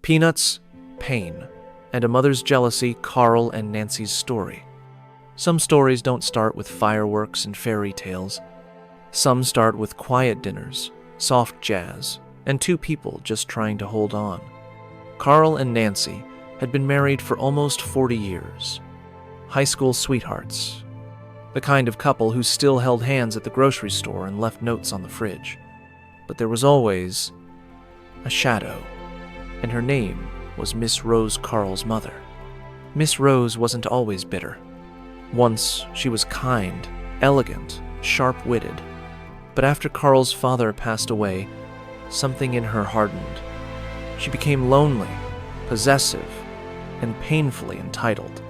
Peanuts, pain, and a mother's jealousy, Carl and Nancy's story. Some stories don't start with fireworks and fairy tales. Some start with quiet dinners, soft jazz, and two people just trying to hold on. Carl and Nancy had been married for almost 40 years. High school sweethearts. The kind of couple who still held hands at the grocery store and left notes on the fridge. But there was always a shadow, and her name was Miss Rose, Carl's mother. Miss Rose wasn't always bitter. Once she was kind, elegant, sharp-witted. But after Carl's father passed away, something in her hardened. She became lonely, possessive, and painfully entitled.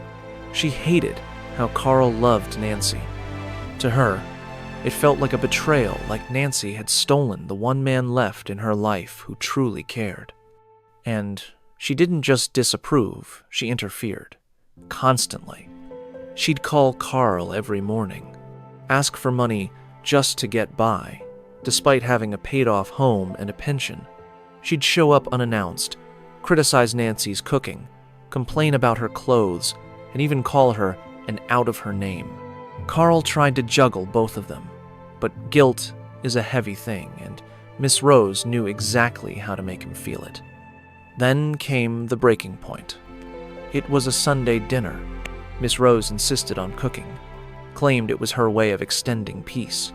She hated how Carl loved Nancy. To her, it felt like a betrayal, like Nancy had stolen the one man left in her life who truly cared. And she didn't just disapprove, she interfered. Constantly. She'd call Carl every morning, ask for money just to get by, despite having a paid-off home and a pension. She'd show up unannounced, criticize Nancy's cooking, complain about her clothes, and even call her an out-of-her-name. Carl tried to juggle both of them, but guilt is a heavy thing, and Miss Rose knew exactly how to make him feel it. Then came the breaking point. It was a Sunday dinner. Miss Rose insisted on cooking, claimed it was her way of extending peace.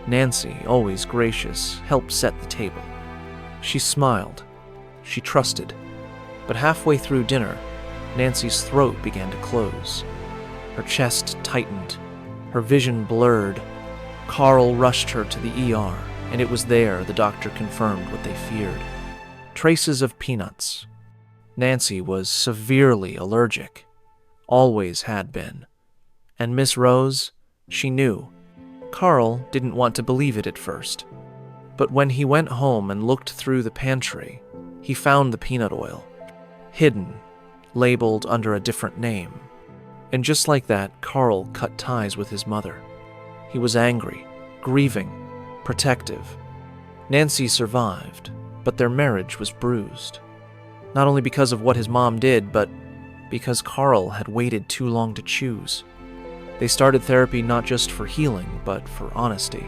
Nancy, always gracious, helped set the table. She smiled. She trusted. But halfway through dinner, Nancy's throat began to close. Her chest tightened. Her vision blurred. Carl rushed her to the ER, and it was there the doctor confirmed what they feared. Traces of peanuts. Nancy was severely allergic. Always had been. And Miss Rose, she knew. Carl didn't want to believe it at first. But when he went home and looked through the pantry, he found the peanut oil, hidden, labeled under a different name. And just like that, Carl cut ties with his mother. He was angry, grieving, protective. Nancy survived, but their marriage was bruised. Not only because of what his mom did, but because Carl had waited too long to choose. They started therapy not just for healing, but for honesty.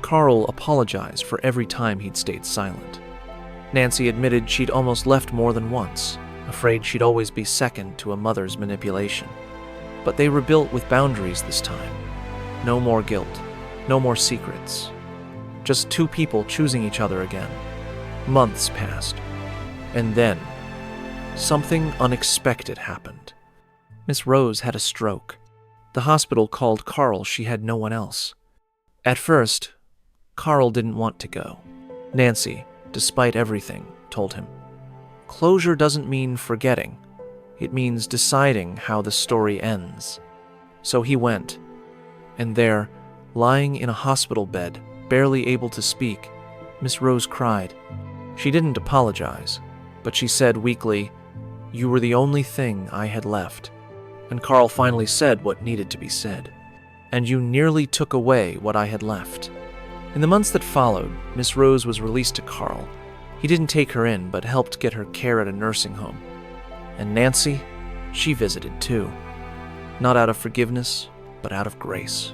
Carl apologized for every time he'd stayed silent. Nancy admitted she'd almost left more than once, afraid she'd always be second to a mother's manipulation. But they rebuilt with boundaries this time. No more guilt, no more secrets. Just two people choosing each other again. Months passed. And then, something unexpected happened. Miss Rose had a stroke. The hospital called Carl. She had no one else. At first, Carl didn't want to go. Nancy, despite everything, told him, "Closure doesn't mean forgetting. It means deciding how the story ends." So he went. And there, lying in a hospital bed, barely able to speak, Miss Rose cried. She didn't apologize, but she said weakly, "You were the only thing I had left." And Carl finally said what needed to be said. "And you nearly took away what I had left." In the months that followed, Miss Rose was released to Carl. He didn't take her in, but helped get her care at a nursing home. And Nancy, she visited too. Not out of forgiveness, but out of grace.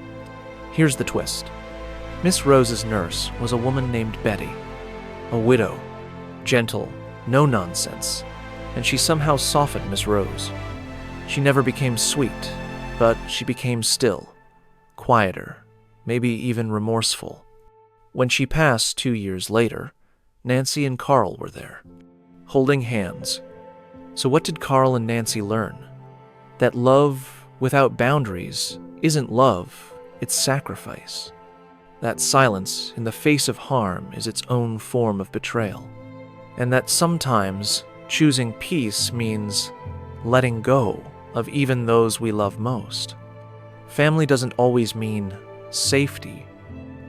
Here's the twist. Miss Rose's nurse was a woman named Betty, a widow, gentle, no nonsense, and she somehow softened Miss Rose. She never became sweet, but she became still, quieter, maybe even remorseful. When she passed 2 years later, Nancy and Carl were there, holding hands. So what did Carl and Nancy learn? That love without boundaries isn't love, it's sacrifice. That silence in the face of harm is its own form of betrayal. And that sometimes choosing peace means letting go of even those we love most. Family doesn't always mean safety,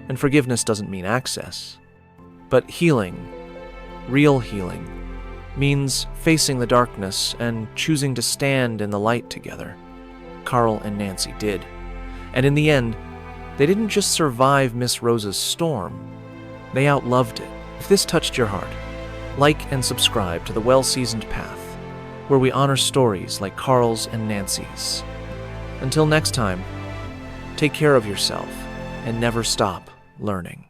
and forgiveness doesn't mean access. But healing, real healing, means facing the darkness and choosing to stand in the light together. Carl and Nancy did. And in the end, they didn't just survive Miss Rose's storm, They outloved it. If this touched your heart, like and subscribe to The Well-Seasoned Path, where we honor stories like Carl's and Nancy's. Until next time, take care of yourself and never stop learning.